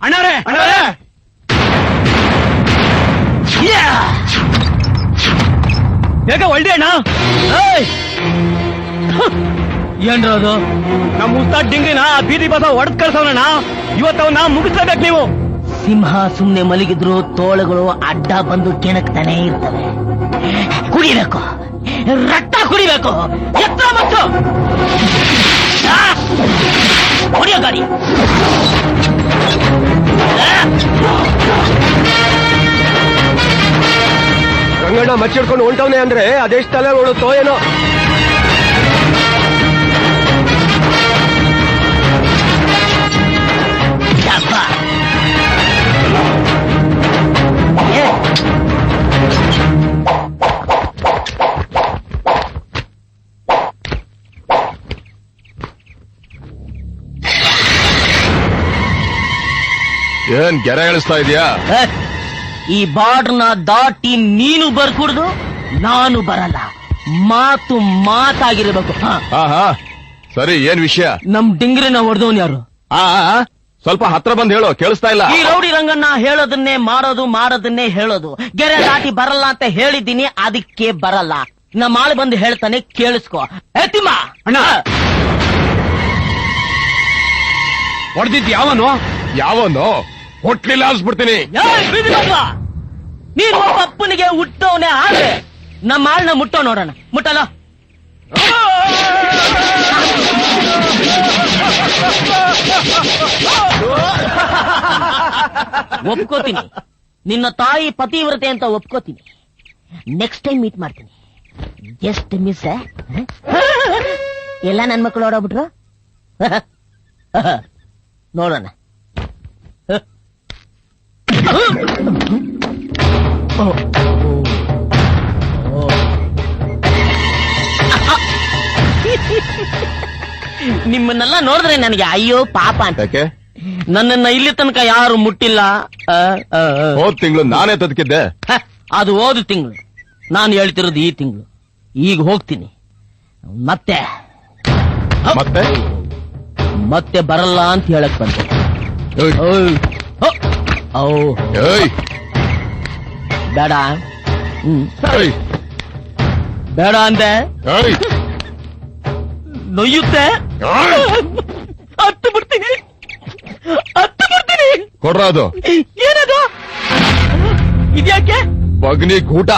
ಅಣ್ಣಾರೆ ಬೇಗ ಒಳ್ಳೆ ಅಣ್ಣ. ಏನ್ರ ಅದು? ನಮ್ಮ ಉಸ್ತಾದ್ ಡಿಂಗ್ರಿನ ಬೀದಿ ಬಸ ಹೊಡೆದ್ ಕಳ್ಸವನಣ್ಣ. ಇವತ್ತವನ್ನ ಮುಗಿಸ್ಲೇಬೇಕು ನೀವು. ಸಿಂಹ ಸುಮ್ನೆ ಮಲಗಿದ್ರು ತೋಳುಗಳು ಅಡ್ಡ ಬಂದು ಕೆಣಕ್ತಾನೆ ಇರ್ತವೆ. ಕುಡಿಬೇಕು, ರಕ್ತ ಕುಡಿಬೇಕು. ಎತ್ತ ಮತ್ತು ಹೊಡಿಯೋ ಗಾಡಿ. ರಂಗಣ್ಣ ಮಚ್ಚಿಡ್ಕೊಂಡು ಹೊಂಟವನೆ ಅಂದ್ರೆ ಅದೆಷ್ಟು ತಲೆ ನೋಡುತ್ತೋ ಏನೋ. ಏನ್ ಗೆರೆ ಎಳಿಸ್ತಾ ಇದೀಯಾ? ಈ ಬಾರ್ಡ್ನ ದಾಟಿ ನೀನು ಬರ್ಕೂಡ್ದು, ನಾನು ಬರಲ್ಲ. ಮಾತು ಮಾತಾಗಿರ್ಬೇಕು. ಹಾ ಸರಿ, ಏನ್ ವಿಷಯ? ನಮ್ ಡಿಂಗ್ರಿನ ಹೊಡೆದವನ್ ಯಾರು? ಸ್ವಲ್ಪ ಹತ್ರ ಬಂದ್ ಹೇಳು, ಕೇಳಿಸ್ತಾ ಇಲ್ಲ. ಈ ರೌಡಿ ರಂಗಣ್ಣ ಹೇಳೋದನ್ನೇ ಮಾಡೋದು, ಮಾಡೋದನ್ನೇ ಹೇಳೋದು. ಗೆರೆ ದಾಟಿ ಬರಲ್ಲ ಅಂತ ಹೇಳಿದ್ದೀನಿ, ಅದಕ್ಕೆ ಬರಲ್ಲ. ನಮ್ಮ ಆಳು ಬಂದು ಹೇಳ್ತಾನೆ, ಕೇಳಿಸ್ಕೊ. ತಿಮ್ಮ ಅಣ್ಣ ಹೊಡೆದಿದ್ ಯಾವನು ಹೊಟ್ಲಿಲ್ಲ ಅನ್ಸ್ಬಿಡ್ತೀನಿ. ನೀನು ಒಬ್ಬ ಅಪ್ಪನಿಗೆ ಹುಟ್ಟವನೇ ಆದ್ರೆ ನಮ್ಮ ಆಳ್ನ ಮುಟ್ಟೋ ನೋಡೋಣ. ಮುಟ್ಟಲ್ಲ? ಒಪ್ಕೋತೀನಿ, ನಿನ್ನ ತಾಯಿ ಪತಿವ್ರತೆ ಅಂತ ಒಪ್ಕೋತೀನಿ. ನೆಕ್ಸ್ಟ್ ಟೈಮ್ ಮೀಟ್ ಮಾಡ್ತೀನಿ. Just miss. ಎಲ್ಲ ನನ್ ಮಕ್ಕಳು ಓಡೋಗ್ಬಿಟ್ರು. ನೋಡೋಣ. ನಿಮ್ಮನ್ನೆಲ್ಲ ನೋಡಿದ್ರೆ ನನಗೆ ಅಯ್ಯೋ ಪಾಪ ಅಂತ. ನನ್ನನ್ನ ಇಲ್ಲಿ ತನಕ ಯಾರು ಮುಟ್ಟಿಲ್ಲ. ಹೋದ್ ತಿಂಗಳು ನಾನೇ ತದಕಿದ್ದೆ. ಅದು ಹೋದ ತಿಂಗಳು, ನಾನು ಹೇಳ್ತಿರೋದು ಈ ತಿಂಗಳು. ಈಗ ಹೋಗ್ತೀನಿ, ಮತ್ತೆ ಮತ್ತೆ ಮತ್ತೆ ಬರಲ್ಲ ಅಂತ ಹೇಳಕ್ ಬಂದೆ. ಬೇಡ. ಬೇಡ ಅಂದೆ, ನೊಯ್ಯುತ್ತೆ. ಹತ್ತು ಬಿಡ್ತೀನಿ. ಕೊಡ್ರ ಅದು. ಏನದು? ಇದ್ಯಾಕೆ? ಬಗ್ನಿ ಗೂಟ.